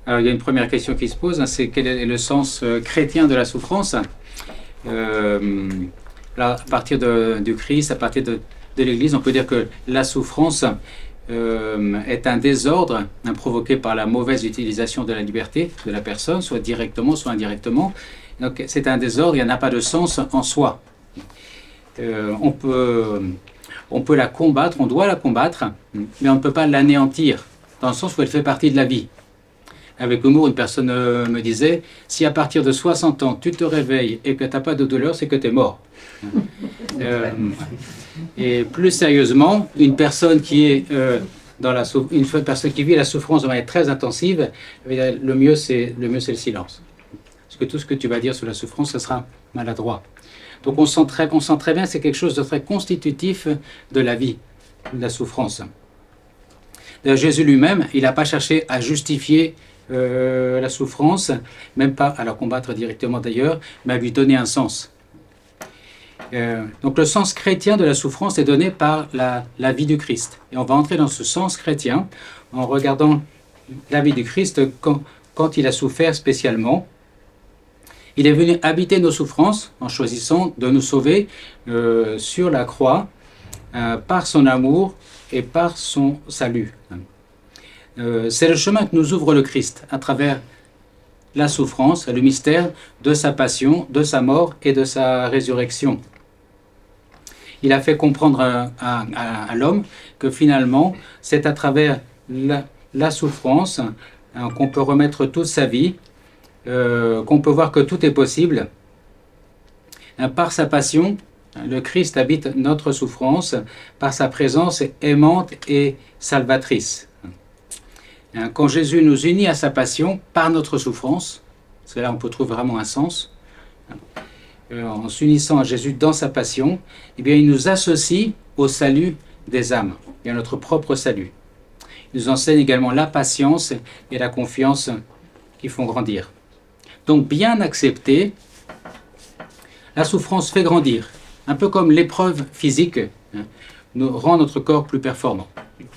Alors, il y a une première question qui se pose, hein, c'est quel est le sens chrétien de la souffrance? Là, à partir du Christ, à partir de l'Église, on peut dire que la souffrance est un désordre provoqué par la mauvaise utilisation de la liberté de la personne, soit directement, soit indirectement. Donc, c'est un désordre, il n'y en a pas de sens en soi. On peut la combattre, on doit la combattre, mais on ne peut pas l'anéantir, dans le sens où elle fait partie de la vie. Avec humour, une personne me disait, si à partir de 60 ans, tu te réveilles et que tu n'as pas de douleur, c'est que tu es mort. Et plus sérieusement, une personne qui est une personne qui vit la souffrance de manière très intensive, le mieux c'est le silence. Parce que tout ce que tu vas dire sur la souffrance, ce sera maladroit. Donc on sent très bien que c'est quelque chose de très constitutif de la vie, de la souffrance. D'ailleurs, Jésus lui-même, il n'a pas cherché à justifier la souffrance, même pas à la combattre directement d'ailleurs, mais à lui donner un sens. Donc le sens chrétien de la souffrance est donné par la vie du Christ. Et on va entrer dans ce sens chrétien en regardant la vie du Christ quand il a souffert spécialement. Il est venu habiter nos souffrances en choisissant de nous sauver sur la croix par son amour et par son salut. C'est le chemin que nous ouvre le Christ à travers la souffrance, le mystère de sa passion, de sa mort et de sa résurrection. Il a fait comprendre à l'homme que finalement, c'est à travers la souffrance qu'on peut remettre toute sa vie, qu'on peut voir que tout est possible. Par sa passion, le Christ habite notre souffrance, par sa présence aimante et salvatrice. Quand Jésus nous unit à sa passion par notre souffrance, parce que là on peut trouver vraiment un sens, en s'unissant à Jésus dans sa passion, eh bien, il nous associe au salut des âmes, et à notre propre salut. Il nous enseigne également la patience et la confiance qui font grandir. Donc bien accepter, la souffrance fait grandir, un peu comme l'épreuve physique nous rend notre corps plus performant.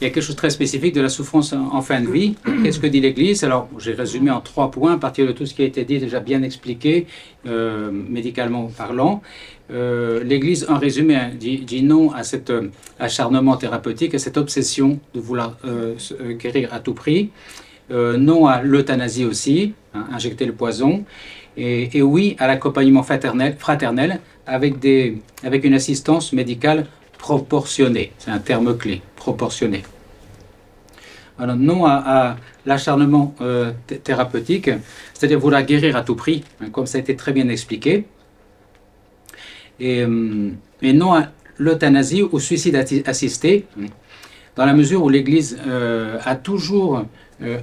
Il y a quelque chose de très spécifique de la souffrance en fin de vie. Qu'est-ce que dit l'Église? Alors, j'ai résumé en 3 points, à partir de tout ce qui a été dit, déjà bien expliqué, médicalement parlant. L'Église, en résumé, dit non à cet acharnement thérapeutique, à cette obsession de vouloir guérir à tout prix. Non à l'euthanasie aussi, injecter le poison. Et oui à l'accompagnement fraternel avec une assistance médicale proportionnée. C'est un terme clé, proportionné. Alors, non à l'acharnement thérapeutique, c'est-à-dire vouloir guérir à tout prix, comme ça a été très bien expliqué. Et non à l'euthanasie ou suicide assisté, dans la mesure où l'Église a toujours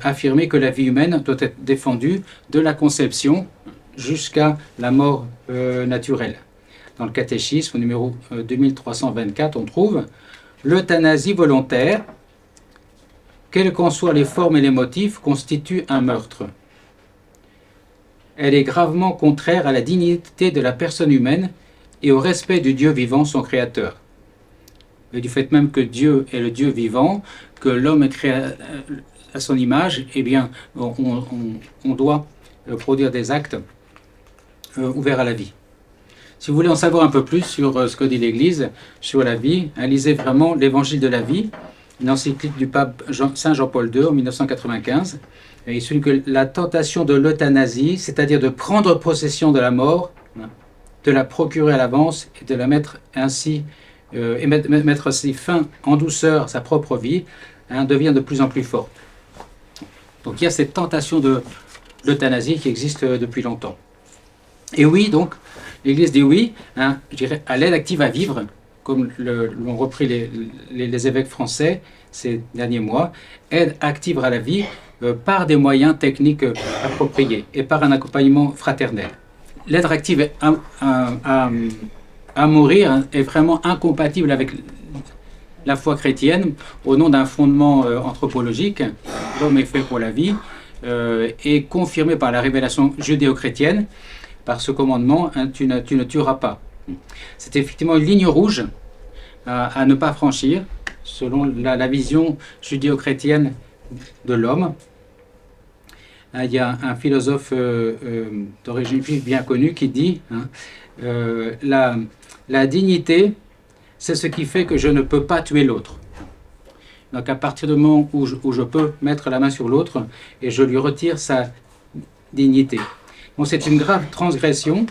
affirmé que la vie humaine doit être défendue de la conception jusqu'à la mort naturelle. Dans le catéchisme, au numéro 2324, on trouve « L'euthanasie volontaire, quelles qu'en soient les formes et les motifs, constitue un meurtre. Elle est gravement contraire à la dignité de la personne humaine et au respect du Dieu vivant, son Créateur. » Et du fait même que Dieu est le Dieu vivant, que l'homme est créé à son image, eh bien, on doit produire des actes ouverts à la vie. Si vous voulez en savoir un peu plus sur ce que dit l'Église, sur la vie, lisez vraiment l'Évangile de la vie, une encyclique du pape Saint Jean-Paul II en 1995. Et il souligne que la tentation de l'euthanasie, c'est-à-dire de prendre possession de la mort, de la procurer à l'avance et de la mettre ainsi, mettre ainsi fin en douceur à sa propre vie, devient de plus en plus forte. Donc il y a cette tentation de l'euthanasie qui existe depuis longtemps. Et oui, donc, l'Église dit oui, je dirais, à l'aide active à vivre, comme l'ont repris les évêques français ces derniers mois, aide active à la vie par des moyens techniques appropriés et par un accompagnement fraternel. L'aide active à mourir est vraiment incompatible avec la foi chrétienne au nom d'un fondement anthropologique, l'homme est fait pour la vie, et confirmé par la révélation judéo-chrétienne, par ce commandement, tu ne tueras pas. C'est effectivement une ligne rouge à ne pas franchir, selon la vision judéo-chrétienne de l'homme. Il y a un philosophe d'origine juive bien connu qui dit la dignité, c'est ce qui fait que je ne peux pas tuer l'autre. Donc à partir du moment où je peux mettre la main sur l'autre et je lui retire sa dignité. Bon, c'est une grave transgression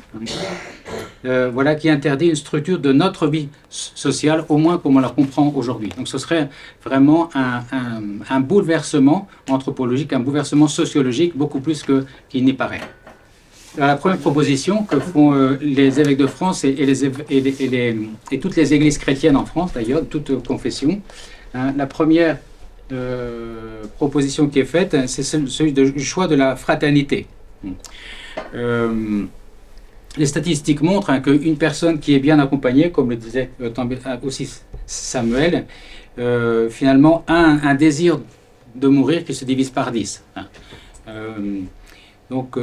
voilà, qui interdit une structure de notre vie sociale, au moins comme on la comprend aujourd'hui. Donc ce serait vraiment un bouleversement anthropologique, un bouleversement sociologique, beaucoup plus qu'il n'y paraît. Alors, la première proposition que font les évêques de France et toutes les églises chrétiennes en France, d'ailleurs, toutes confessions, la première proposition qui est faite, c'est celui du choix de la fraternité. Les statistiques montrent qu'une personne qui est bien accompagnée, comme le disait aussi Samuel, finalement a un désir de mourir qui se divise par 10. Donc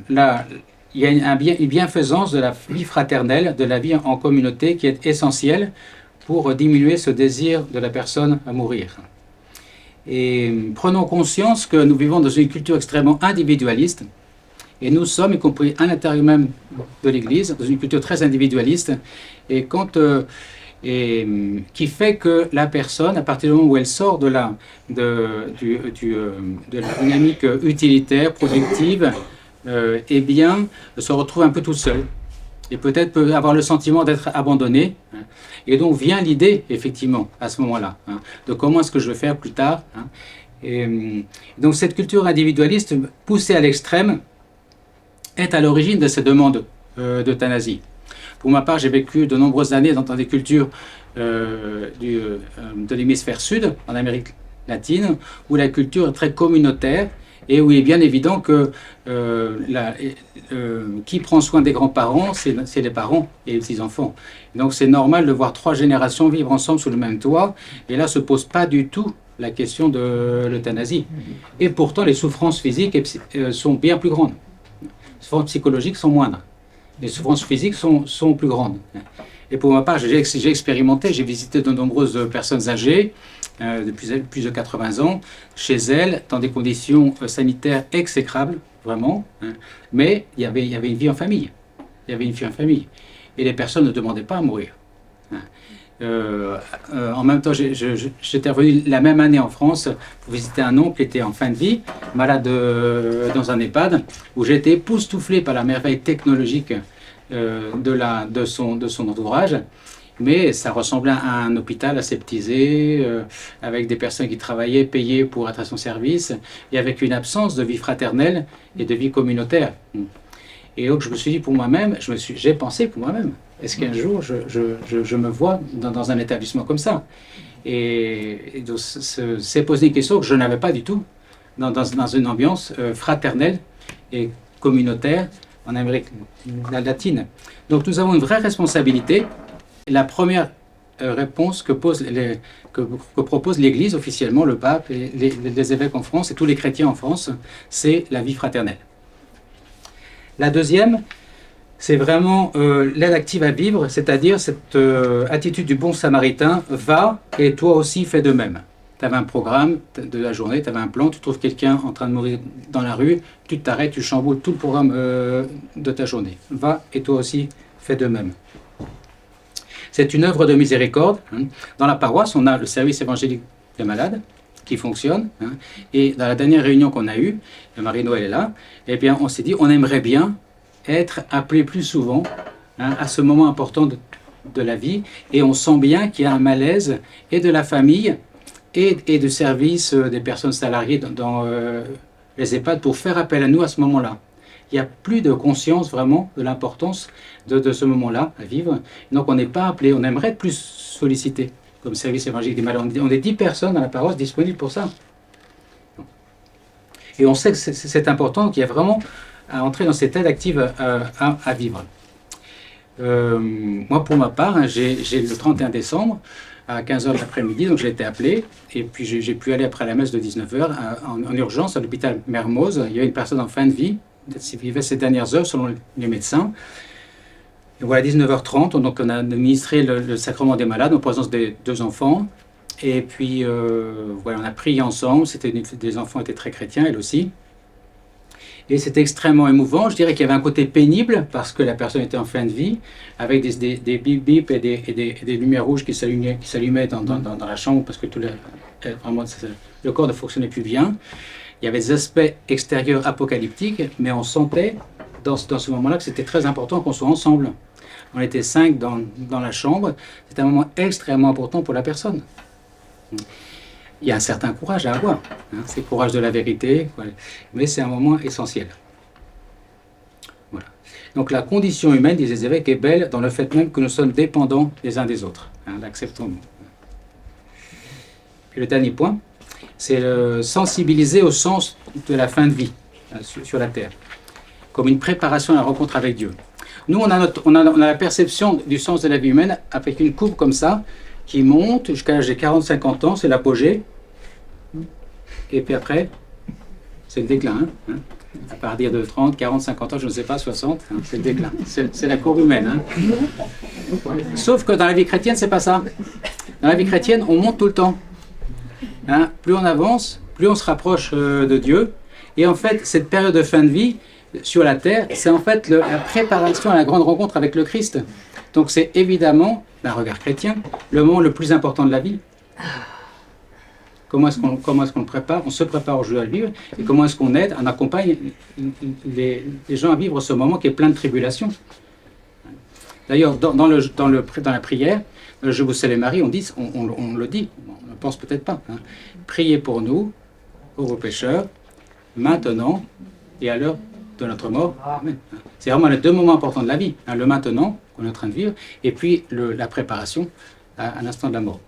là, il y a une bienfaisance de la vie fraternelle, de la vie en communauté qui est essentielle pour diminuer ce désir de la personne à mourir. Et prenons conscience que nous vivons dans une culture extrêmement individualiste, et nous sommes, y compris à l'intérieur même de l'Église, dans une culture très individualiste, et qui fait que la personne, à partir du moment où elle sort de la dynamique utilitaire, productive, eh bien, se retrouve un peu toute seule. Et peut-être peut avoir le sentiment d'être abandonnée. Et donc vient l'idée, effectivement, à ce moment-là, de comment est-ce que je vais faire plus tard. Et donc cette culture individualiste, poussée à l'extrême, est à l'origine de ces demandes d'euthanasie. Pour ma part, j'ai vécu de nombreuses années dans des cultures de l'hémisphère sud, en Amérique latine, où la culture est très communautaire et où il est bien évident que qui prend soin des grands-parents, c'est les parents et les petits-enfants. Donc c'est normal de voir 3 générations vivre ensemble sous le même toit, et là ne se pose pas du tout la question de l'euthanasie. Et pourtant, les souffrances physiques sont bien plus grandes. Les souffrances psychologiques sont moindres. Les souffrances physiques sont plus grandes. Et pour ma part, j'ai expérimenté, j'ai visité de nombreuses personnes âgées, depuis plus de 80 ans, chez elles, dans des conditions sanitaires exécrables, vraiment. Mais il y avait une vie en famille. Il y avait une vie en famille. Et les personnes ne demandaient pas à mourir. En même temps, j'étais revenu la même année en France pour visiter un oncle qui était en fin de vie, malade dans un EHPAD, où j'ai été époustouflé par la merveille technologique de son entourage. Mais ça ressemblait à un hôpital aseptisé, avec des personnes qui travaillaient, payées pour être à son service, et avec une absence de vie fraternelle et de vie communautaire. Et donc je me suis dit pour moi-même, j'ai pensé pour moi-même, est-ce qu'un jour je me vois dans un établissement comme ça? Et donc c'est posé une question que je n'avais pas du tout dans une ambiance fraternelle et communautaire en Amérique latine. Donc nous avons une vraie responsabilité. La première réponse que propose l'Église officiellement, le pape, et les évêques en France et tous les chrétiens en France, c'est la vie fraternelle. La deuxième, c'est vraiment l'aide active à vivre, c'est-à-dire cette attitude du bon samaritain, va et toi aussi fais de même. Tu avais un programme de la journée, tu avais un plan, tu trouves quelqu'un en train de mourir dans la rue, tu t'arrêtes, tu chamboules tout le programme de ta journée. Va et toi aussi fais de même. C'est une œuvre de miséricorde. Dans la paroisse, on a le service évangélique des malades qui fonctionne. Et dans la dernière réunion qu'on a eue, Marie-Noël est là, eh bien, on s'est dit on aimerait bien être appelé plus souvent à ce moment important de la vie. Et on sent bien qu'il y a un malaise et de la famille et de service des personnes salariées dans les EHPAD pour faire appel à nous à ce moment-là. Il n'y a plus de conscience vraiment de l'importance de ce moment-là à vivre. Donc on n'est pas appelé, on aimerait être plus sollicité comme service évangélique des malades. On est 10 personnes dans la paroisse disponibles pour ça. Et on sait que c'est important, qu'il y a vraiment à entrer dans cette aide active à vivre. Moi pour ma part, j'ai le 31 décembre à 15h de l'après-midi, donc j'ai été appelé, et puis j'ai pu aller après la messe de 19h en urgence à l'hôpital Mermoz. Il y avait une personne en fin de vie, qui vivait ces dernières heures selon les médecins. Et voilà, 19h30, donc on a administré le sacrement des malades en présence des 2 enfants. Et puis voilà, on a prié ensemble. Les enfants étaient très chrétiens, elle aussi. Et c'était extrêmement émouvant. Je dirais qu'il y avait un côté pénible parce que la personne était en fin de vie, avec des bip bip et des lumières rouges qui s'allumaient dans la chambre parce que vraiment, le corps ne fonctionnait plus bien. Il y avait des aspects extérieurs apocalyptiques, mais on sentait dans ce moment-là que c'était très important qu'on soit ensemble. On était 5 dans la chambre. C'était un moment extrêmement important pour la personne. Il y a un certain courage à avoir, hein, c'est le courage de la vérité, voilà. Mais c'est un moment essentiel. Voilà. Donc la condition humaine, disent les évêques, est belle dans le fait même que nous sommes dépendants les uns des autres. Hein, l'acceptons-nous. Puis le dernier point, c'est sensibiliser au sens de la fin de vie hein, sur la terre, comme une préparation à la rencontre avec Dieu. Nous, on a la perception du sens de la vie humaine avec une courbe comme ça, qui monte jusqu'à l'âge de 40-50 ans, c'est l'apogée. Et puis après, c'est le déclin. Hein. À partir de 30, 40, 50 ans, je ne sais pas, 60, hein, c'est le déclin. C'est la courbe humaine. Hein. Sauf que dans la vie chrétienne, c'est pas ça. Dans la vie chrétienne, on monte tout le temps. Hein. Plus on avance, plus on se rapproche de Dieu. Et en fait, cette période de fin de vie sur la terre, c'est en fait la préparation à la grande rencontre avec le Christ. Donc c'est évidemment, d'un regard chrétien, le moment le plus important de la vie. Comment est-ce qu'on le prépare? On se prépare au jeu à le vivre. Et comment est-ce qu'on aide, on accompagne les gens à vivre ce moment qui est plein de tribulations. D'ailleurs, dans la prière, dans le Je vous salue Marie, on le dit, on ne pense peut-être pas. Hein. Priez pour nous, pauvres pécheurs, maintenant et à l'heure de notre mort. Amen. C'est vraiment les deux moments importants de la vie. Hein, le maintenant qu'on est en train de vivre et puis la préparation à l'instant de la mort.